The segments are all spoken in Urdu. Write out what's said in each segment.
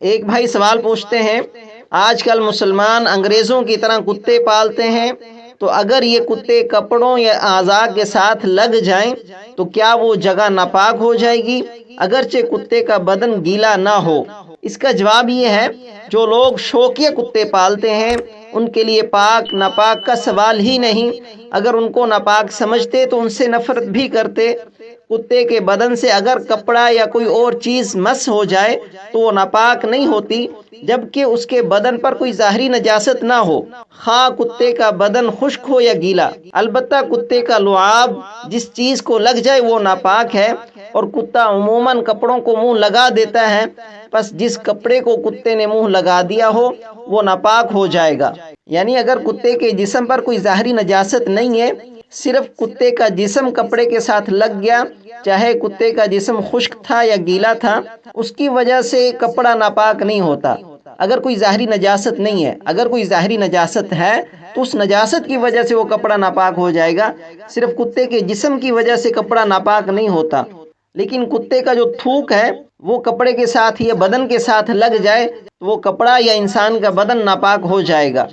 ایک بھائی سوال پوچھتے ہیں، آج کل مسلمان انگریزوں کی طرح کتے پالتے ہیں، تو اگر یہ کتے کپڑوں یا اعضاء کے ساتھ لگ جائیں تو کیا وہ جگہ ناپاک ہو جائے گی اگرچہ کتے کا بدن گیلا نہ ہو؟ اس کا جواب یہ ہے، جو لوگ شوقیہ کتے پالتے ہیں ان کے لیے پاک ناپاک کا سوال ہی نہیں۔ اگر ان کو ناپاک سمجھتے تو ان سے نفرت بھی کرتے۔ کتے کے بدن سے اگر کپڑا یا کوئی اور چیز مس ہو جائے تو وہ ناپاک نہیں ہوتی جبکہ اس کے بدن پر کوئی ظاہری نجاست نہ ہو، خواہ کتے کا بدن خشک ہو یا گیلا۔ البتہ کتے کا لعاب جس چیز کو لگ جائے وہ ناپاک ہے، اور کتا عموماً کپڑوں کو منہ لگا دیتا ہے، پس جس کپڑے کو کتے نے منہ لگا دیا ہو وہ ناپاک ہو جائے گا۔ یعنی اگر کتے کے جسم پر کوئی ظاہری نجاست نہیں ہے، صرف کتے کا جسم کپڑے کے ساتھ لگ گیا، چاہے کتے کا جسم خشک تھا یا گیلا تھا، اس کی وجہ سے کپڑا ناپاک نہیں ہوتا۔ اگر کوئی ظاہری نجاست نہیں ہے، اگر کوئی ظاہری نجاست ہے تو اس نجاست کی وجہ سے وہ کپڑا ناپاک ہو جائے گا، صرف کتے کے جسم کی وجہ سے کپڑا ناپاک نہیں ہوتا۔ لیکن کتے کا جو تھوک ہے وہ کپڑے کے ساتھ یا بدن کے ساتھ لگ جائے تو وہ کپڑا یا انسان کا بدن ناپاک ہو جائے گا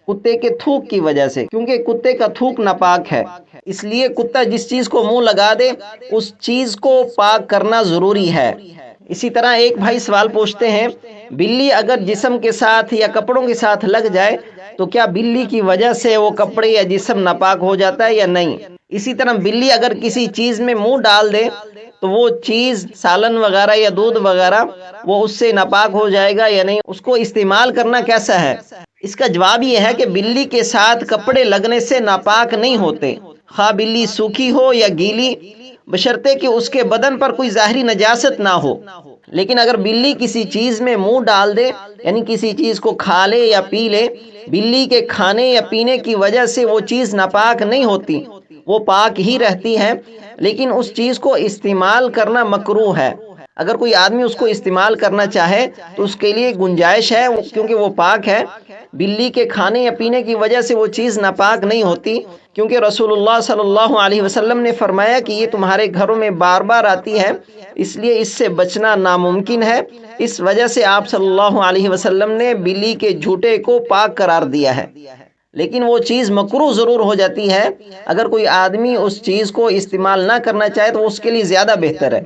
کتے کے تھوک کی وجہ سے، کیونکہ کتے کا تھوک ناپاک ہے۔ اس لیے کتا جس چیز کو منہ لگا دے اس چیز کو پاک کرنا ضروری ہے۔ اسی طرح ایک بھائی سوال پوچھتے ہیں، بلی اگر جسم کے ساتھ یا کپڑوں کے ساتھ لگ جائے تو کیا بلی کی وجہ سے وہ کپڑے یا جسم ناپاک ہو جاتا ہے یا نہیں؟ اسی طرح بلی اگر کسی چیز میں منہ ڈال دے تو وہ چیز سالن وغیرہ یا دودھ وغیرہ وہ اس سے ناپاک ہو جائے گا یا نہیں؟ اس کو استعمال کرنا کیسا ہے؟ اس کا جواب یہ ہے کہ بلی کے ساتھ کپڑے لگنے سے ناپاک نہیں ہوتے، خواہ بلی سوکھی ہو یا گیلی، بشرطے کہ اس کے بدن پر کوئی ظاہری نجاست نہ ہو۔ لیکن اگر بلی کسی چیز میں منہ ڈال دے، یعنی کسی چیز کو کھا لے یا پی لے، بلی کے کھانے یا پینے کی وجہ سے وہ چیز ناپاک نہیں ہوتی، وہ پاک ہی رہتی ہے، لیکن اس چیز کو استعمال کرنا مکروہ ہے۔ اگر کوئی آدمی اس کو استعمال کرنا چاہے تو اس کے لیے گنجائش ہے، کیونکہ وہ پاک ہے۔ بلی کے کھانے یا پینے کی وجہ سے وہ چیز ناپاک نہیں ہوتی، کیونکہ رسول اللہ صلی اللہ علیہ وسلم نے فرمایا کہ یہ تمہارے گھروں میں بار بار آتی ہے، اس لیے اس سے بچنا ناممکن ہے۔ اس وجہ سے آپ صلی اللہ علیہ وسلم نے بلی کے جھوٹے کو پاک قرار دیا ہے، لیکن وہ چیز مکروہ ضرور ہو جاتی ہے۔ اگر کوئی آدمی اس چیز کو استعمال نہ کرنا چاہے تو اس کے لیے زیادہ بہتر ہے۔